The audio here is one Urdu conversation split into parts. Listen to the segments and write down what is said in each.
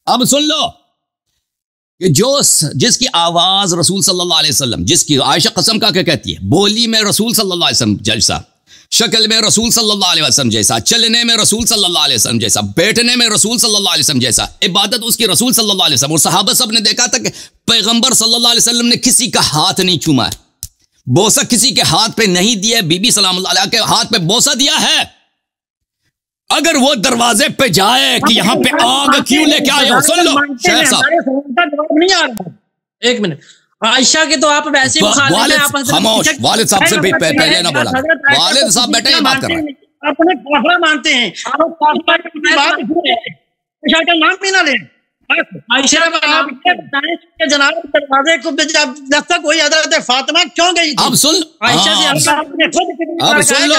اب سن لو کہ جس کی آواز رسول صلی اللہ علیہ وسلم، جس کی عائشہ قسم کا کہتی ہے، بولی میں رسول صلی اللہ علیہ وسلم جیسا، شکل میں رسول صلی اللہ علیہ وسلم جیسا، چلنے میں رسول صلی اللہ علیہ وسلم جیسا، بیٹھنے میں رسول صلی اللہ علیہ وسلم جیسا، عبادت اس کی رسول صلی اللہ علیہ وسلم، اور صحابہ سب نے دیکھا تھا کہ پیغمبر صلی اللہ علیہ وسلم نے کسی کا ہاتھ نہیں چوما ہے، بوسہ کسی کے ہاتھ پہ نہیں دیا، بی بی سلام اللہ علیہ کے ہاتھ پہ بوسہ دیا ہے۔ اگر وہ دروازے پہ جائے کہ یہاں پہ آگ کیوں لے کے آئے ہو، سن لو شیخ صاحب ایک منٹ، عائشہ کے تو آپ ویسے خاموش، والد صاحب سے بھی پہلے نہ بولا، والد صاحب بیٹھے ہیں بات کر رہے ہیں، اپنے کافر مانتے ہیں، عائشہ کا نام بھی نہ لیں، عائشہ کے جناب دروازے کو جب تک وہی حضرت فاطمہ کیوں گئی تھی؟ اب سن، عائشہ سے اب سن لو،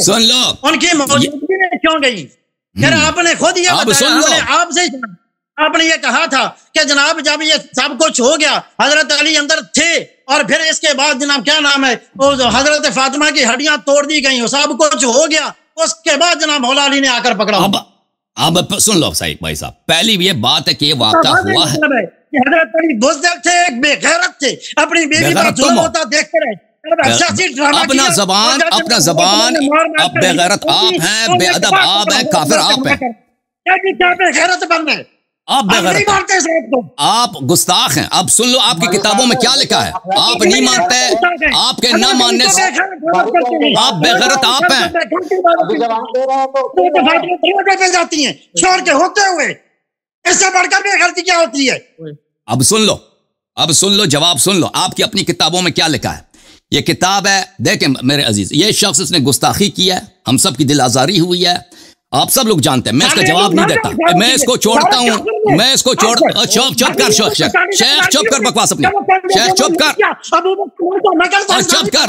سن لو ان کی موجودگی میں کیوں گئی؟ پھر آپ نے خود یہ بتایا، آپ سے آپ نے یہ کہا تھا کہ جناب جب یہ سب کچھ ہو گیا حضرت علی اندر تھے، اور پھر اس کے بعد جناب کیا نام ہے حضرت فاطمہ کی ہڈیاں توڑ دی گئیں، سب کچھ ہو گیا، اس کے بعد جناب مولا علی نے آ کر پکڑا۔ اب سن لو صحیح بھائی صاحب، پہلی یہ بات ہے کہ یہ واقعہ ہوا ہے، حضرت علی بزدل تھے، ایک بے غیرت تھے، اپنی بیوی پر ظلم ہوتا دیکھتے رہے، اپنا زبان اب بے غیرت آپ ہیں، بے ادب آپ ہیں، کافر آپ ہیں، بے غیرت بن گئے، آپ بے غیرت، آپ گستاخ ہیں۔ اب سن لو آپ کی کتابوں میں کیا لکھا ہے، آپ نہیں مانتے، آپ کے نہ ماننے سے آپ بے غیرت آپ ہیں۔ جاتی ہیں چھوڑ کے ہوتے ہوئے، اس سے بڑھ کر بے غیرتی کیا ہوتی ہے؟ اب سن لو جواب سن لو، آپ کی اپنی کتابوں میں کیا لکھا ہے۔ یہ کتاب ہے، دیکھیں میرے عزیز، یہ شخص اس نے گستاخی کی ہے، ہم سب کی دل آزاری ہوئی ہے، آپ سب لوگ جانتے ہیں، میں اس کا جواب نہیں دیتا، میں اس کو چھوڑتا ہوں، میں اس کو چپ کر شیخ چپ کر بکواس اپنی، شیخ چپ کر چپ کر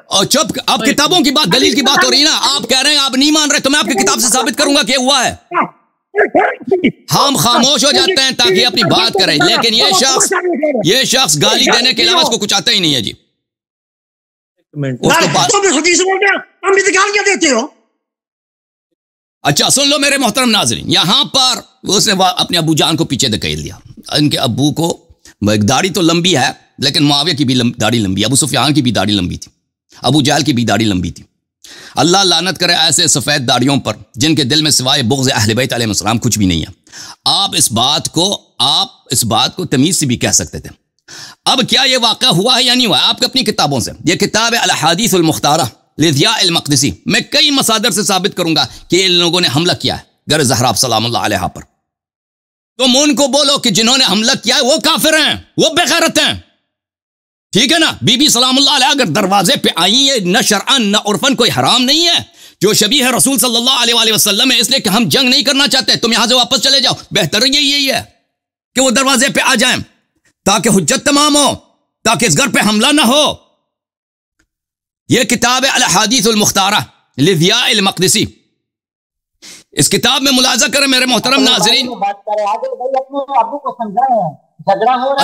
اور چپ۔ اب کتابوں کی بات، دلیل کی بات ہو رہی ہے نا، آپ کہہ رہے ہیں آپ نہیں مان رہے، تو میں آپ کی کتاب سے ثابت کروں گا کہ ہوا ہے، ہم خاموش ہو جاتے ہیں تاکہ اپنی بات کریں، لیکن یہ شخص گالی دینے کے علاوہ اس کو کچھ آتا ہی نہیں ہے جی، اچھا سن لو میرے محترم ناظرین، یہاں پر اس نے اپنے ابو جان کو پیچھے دھکیل دیا، ان کے ابو کو داڑھی تو لمبی ہے لیکن معاویہ کی بھی داڑھی لمبی ہے، ابو سفیان کی بھی داڑھی لمبی تھی، ابو جہل کی بھی داڑھی لمبی تھی، اللہ لعنت کرے ایسے سفید داڑھیوں پر جن کے دل میں سوائے بغض اہل بیت علیہ السلام کچھ بھی نہیں ہے۔ آپ اس بات کو تمیز سے بھی کہہ سکتے تھے۔ اب کیا یہ واقعہ ہوا ہے یا نہیں ہوا ہے، آپ کی اپنی کتابوں سے، یہ کتاب ہے الاحادیث المختارہ لضیاء المقدسی، میں کئی مصادر سے ثابت کروں گا کہ ان لوگوں نے حملہ کیا ہے گر زہرا سلام اللہ علیہ پر، تم ان کو بولو کہ جنہوں نے حملہ کیا ہے وہ کافر ہیں، وہ بے غیرت ہیں، ٹھیک ہے نا۔ بی بی سلام اللہ علیہ اگر دروازے پہ آئی ہے، نہ شرعن نہ عرفن کوئی حرام نہیں ہے، جو شبیہ ہے رسول صلی اللہ علیہ وآلہ وسلم ہے، اس لیے کہ ہم جنگ نہیں کرنا چاہتے، تم یہاں سے واپس چلے جاؤ، بہتر یہی ہے کہ وہ دروازے پہ آ جائیں تاکہ حجت تمام ہو، تاکہ اس گھر پہ حملہ نہ ہو۔ یہ کتاب ہے الاحادیث المختارہ لضیاء المقدسی، اس کتاب میں ملاحظہ کریں میرے محترم ناظرین،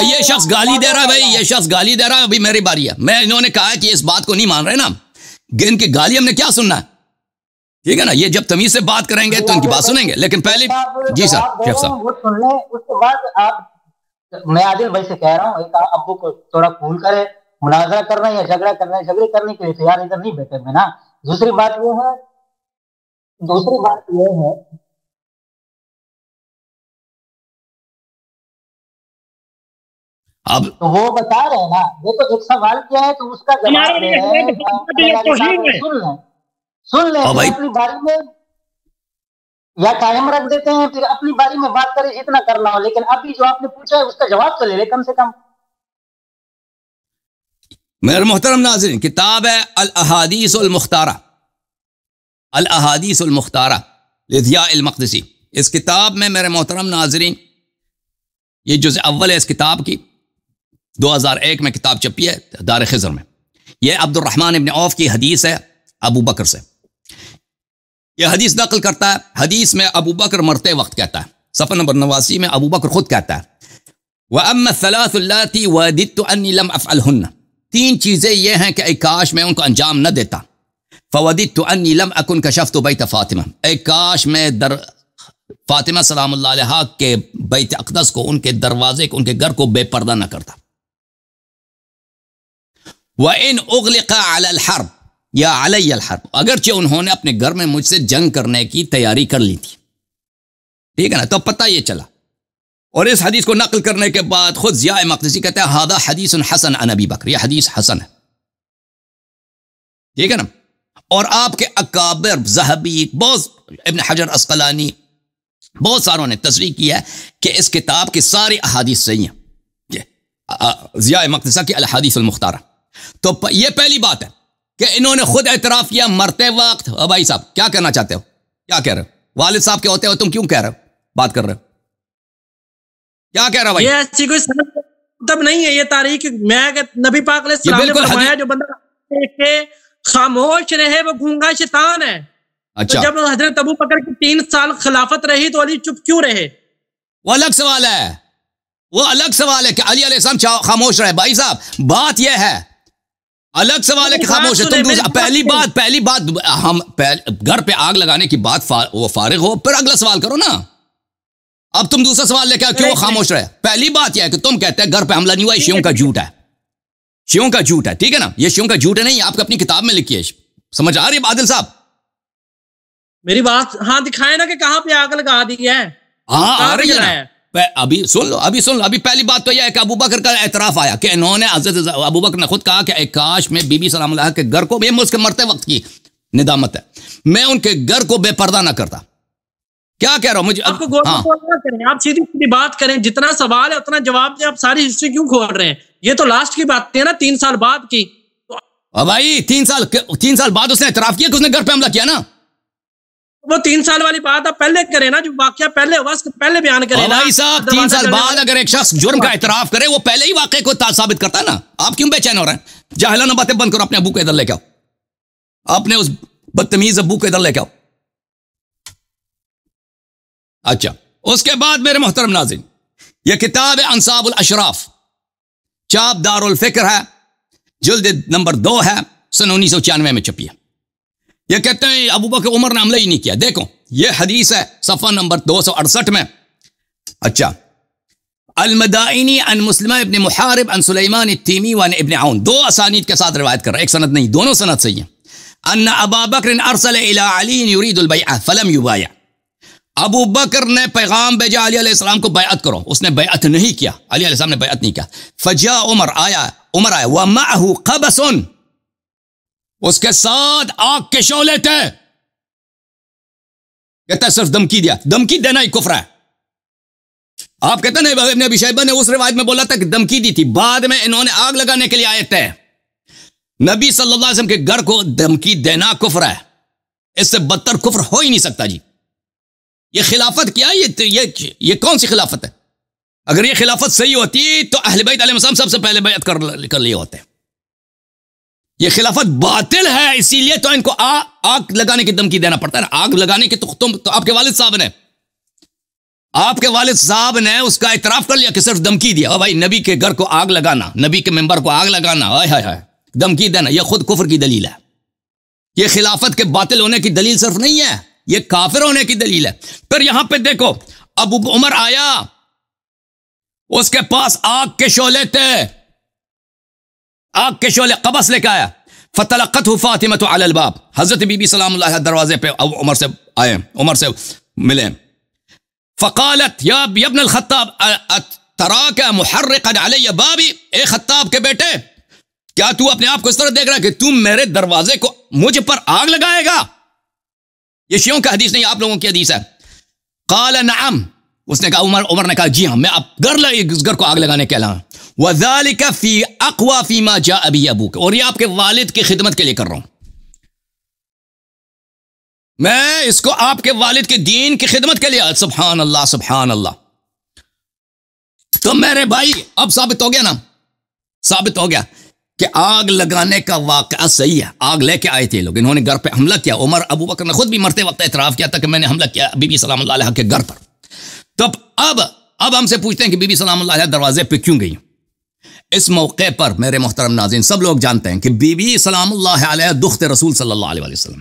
یہ شخص گالی دے رہا ہے بھائی، یہ شخص گالی دے رہا ہے، ابھی میری باری ہے، میں انہوں نے کہا کہ اس بات کو نہیں مان رہے نا، ان کی گالی ہم نے کیا سننا ہے، ٹھیک ہے نا، یہ جب تمیز سے بات کریں گے تو ان کی بات سنیں گے، لیکن پہلے جی صاحب شیخ صاحب وہ سن لیں، اس کے بعد آپ، میں عادل بھائی سے کہہ رہا ہوں ایک ابو کو تھوڑا کول کرے، مناظرہ کرنا یا جھگڑا کرنا، جھگڑے کرنے کے لیے تیار ادھر نہیں بیٹھے میں نا۔ دوسری بات یہ ہے اب تو وہ بتا رہے ہیں نا، دیکھو ایک سوال کیا ہے تو اس کا جواب دے رہے ہیں، سن لیں اپنی باری میں یا قائم رکھ دیتے ہیں، پھر اپنی باری میں بات کریں اتنا کرنا ہو، لیکن ابھی جو آپ نے پوچھا ہے اس کا جواب تو لے لے کم سے کم۔ میرے محترم ناظرین، کتاب ہے الاحادیث المختارہ، الاحادیث المختارہ لضیاء المقدسی، اس کتاب میں میرے محترم ناظرین یہ جزء اول ہے اس کتاب کی، 2001 میں کتاب چھپی ہے دار خضر میں، یہ عبد الرحمن ابن عوف کی حدیث ہے ابو بکر سے، یہ حدیث نقل کرتا ہے، حدیث میں ابو بکر مرتے وقت کہتا ہے، صفحہ نمبر 89 میں ابو بکر خود کہتا ہے وَأَمَّا الثَّلَاثُ اللَّاتِي وَدِدْتُ أَنِّي لَمْ أَفْعَلْهُنَّ، تین چیزیں یہ ہیں کہ اے کاش میں ان کو انجام نہ دیتا، فَوَدِدْتُ أَنِّي لَمْ أَكُنْ كَشَفْتُ بَيْتَ فاطمہ، اے کاش میں فاطمہ سلام اللہ علیہا کے بیت اقدس کو، ان کے دروازے کو، ان کے گھر کو بے پردہ نہ کرتا. وَإِنْ أُغْلِقَ عَلَى الْحَرْبِ یا عَلَيَّ الْحَرْبِ، اگرچہ انہوں نے اپنے گھر میں مجھ سے جنگ کرنے کی تیاری کر لی تھی. ٹھیک ہے نا؟ تو پتہ یہ چلا. اور اس حدیث کو نقل کرنے کے بعد خود ضیاء مقدسی کہتے ہیں ھذا حدیث حسن عن ابی بکر، یہ حدیث حسن ہے. ٹھیک ہے نا؟ اور آپ کے اکابر ذہبی، بہت ابن حجر عسقلانی، بہت ساروں نے تصریح کی ہے کہ اس کتاب کی ساری احادیث صحیح ہیں، ضیاء مقدسہ کی الاحادیث المختارہ. تو یہ پہلی بات ہے کہ انہوں نے خود اعتراف کیا مرتے وقت. بھائی صاحب کیا کہنا چاہتے ہو؟ کیا کہہ رہے ہو؟ والد صاحب کے ہوتے ہو تم کیوں کہہ رہے ہو، بات کر رہے ہو؟ کیا کہہ رہا ہو بھائی؟ یہ ایسی کوئی مطلب نہیں ہے، یہ تاریخ میں نبی پاک علیہ السلام نے فرمایا جو بندہ دیکھ کے خاموش رہے وہ گونگا شیطان ہے. اچھا، جب حضرت ابو بکر کی 3 سال خلافت رہی تو علی چپ کیوں رہے؟ وہ الگ سوال ہے، وہ الگ سوال ہے کہ علی علیہ السلام خاموش رہے. بھائی صاحب بات یہ ہے، الگ سوال ہے کہ خاموش ہے. تم پہلی بات ہم گھر پہ آگ لگانے کی بات وہ فارغ ہو، پھر اگلا سوال کرو نا. اب تم دوسرا سوال لے کے کیوں خاموش رہے؟ پہلی بات یہ ہے کہ تم کہتے ہیں گھر پہ حملہ نہیں ہوا، یہ شیعوں کا جھوٹ ہے، شیعوں کا جھوٹ ہے. ٹھیک ہے نا؟ یہ شیعوں کا جھوٹ ہے، نہیں، آپ کو اپنی کتاب میں لکھی ہے. سمجھ آ رہی ہے عادل صاحب؟ میری بات ہاں دکھائے نا کہ کہاں پہ آگ لگا دی ہے. ہاں آ رہی ہے. ابھی سن لو، ابھی پہلی بات تو یہ ہے کہ ابو بکر کا اعتراف آیا کہ انہوں نے، حضرت ابو بکر نے خود کہا کہ کاش میں بی بی سلام اللہ کے گھر کو، یہ اس کے مرتے وقت کی ندامت ہے، میں ان کے گھر کو بے پردہ نہ کرتا. کیا کہہ رہا ہوں مجھے؟ آپ کو غور نہ کریں، آپ سیدھی سیدھی بات کریں، جتنا سوال ہے اتنا جواب دیں. آپ ساری ہسٹری کیوں کھول رہے ہیں؟ یہ تو لاسٹ کی بات ہے نا، 3 سال بعد کی. بھائی 3 سال بعد اس نے اعتراف کیا کہ اس نے گھر پہ حملہ کیا نا. وہ 3 سال والی بات آپ پہلے کریں نا، جو واقعہ پہلے ہوا اس کو پہلے بیان کریں. بھائی صاحب 3 سال بعد اگر ایک شخص جرم کا اعتراف کرے، وہ پہلے ہی واقعے کو ثابت کرتا ہے نا. آپ کیوں بے چین ہو رہے ہیں؟ جاہلانہ باتیں بند کرو، اپنے ابو کو ادھر لے کے آؤ، اپنے اس بدتمیز ابو کو ادھر لے کے آؤ. اچھا، اس کے بعد میرے محترم ناظرین، یہ کتاب انصاب الاشراف، چاپ دار الفکر ہے، جلد نمبر 2 ہے، سن 1996 میں چھپی ہے. یہ کہتے ہیں ابو بکر عمر نے حملہ ہی نہیں کیا. دیکھو یہ حدیث ہے صفحہ نمبر 268 میں. اچھا، المدائنی عن مسلمہ ابن محارب عن سلیمان التیمی وعن ابن عون، 2 اسانید کے ساتھ روایت کر رہا ہے، ایک سند نہیں، دونوں سند صحیح ہیں. ان ابا بکر ارسل الى علی یرید البیعہ فلم یبایع، ابو بکر نے پیغام بھیجا علی علیہ السلام کو بیعت کرو، اس نے بیعت نہیں کیا، علی علیہ السلام نے بیعت نہیں کیا. فجاء عمر آیا ومعه قبس، اس کے ساتھ آگ کے شعلے تھے. کہتا ہے صرف دھمکی دیا، دھمکی دینا ہی کفر ہے. آپ کہتے ہیں ابن ابی شیبہ نے اس روایت میں بولا تھا کہ دھمکی دی تھی، بعد میں انہوں نے آگ لگانے کے لیے آئے تھے. نبی صلی اللہ علیہ وسلم کے گھر کو دھمکی دینا کفر ہے، اس سے بدتر کفر ہو ہی نہیں سکتا. جی یہ خلافت کیا، یہ کون سی خلافت ہے؟ اگر یہ خلافت صحیح ہوتی تو اہل بیت علیہ السلام سب سے پہلے بیعت کر لیے ہوتے. یہ خلافت باطل ہے، اسی لیے تو ان کو آگ لگانے کی دھمکی دینا پڑتا ہے نا. آگ لگانے کی تو آپ کے والد صاحب نے اس کا اعتراف کر لیا کہ صرف دھمکی دیا. بھائی نبی کے گھر کو آگ لگانا، نبی کے ممبر کو آگ لگانا، ہائے دھمکی دینا، یہ خود کفر کی دلیل ہے. یہ خلافت کے باطل ہونے کی دلیل صرف نہیں ہے، یہ کافر ہونے کی دلیل ہے. پھر یہاں پہ دیکھو، ابو عمر آیا، اس کے پاس آگ کے شعلے تھے، آگ کے شعلے قبس لے کے آیا. فتلقته فاطمہ علی الباب، حضرت بی بی سلام اللہ دروازے پہ عمر سے آئے، عمر سے ملے. فقالت یا ابن الخطاب تراک محرقا علی بابی، اے خطاب کے بیٹے، کیا تو اپنے آپ کو اس طرح دیکھ رہا ہے کہ تم میرے دروازے کو مجھ پر آگ لگائے گا؟ یہ شیعوں کا حدیث نہیں، آپ لوگوں کی حدیث ہے. قال نعم، اس نے کہا، عمر نے کہا جی ہاں، میں اب گھر کو آگ لگانے کے علاوہ. وَذَلِكَ فِي أَقْوَى فِي مَا جَاءَ بِهِ أَبُوكَ، اور یہ آپ کے والد کی خدمت کے لیے کر رہا ہوں، میں اس کو آپ کے والد کے دین کی خدمت کے لیے. سبحان اللہ سبحان اللہ. تو میرے بھائی اب ثابت ہو گیا نا، ثابت ہو گیا کہ آگ لگانے کا واقعہ صحیح ہے. آگ لے کے آئے تھے لوگ، انہوں نے گھر پہ حملہ کیا. ابو بکر نے خود بھی مرتے وقت اعتراف کیا تھا کہ میں نے حملہ کیا بی بی سلام اللہ علیہ کے گھر پر. تو اب ہم سے پوچھتے ہیں کہ بی بی سلام اللہ علیہ دروازے پہ کیوں گئی؟ اس موقع پر میرے محترم ناظرین، سب لوگ جانتے ہیں کہ بی بی سلام اللہ علیہ دخت رسول صلی اللہ علیہ وسلم،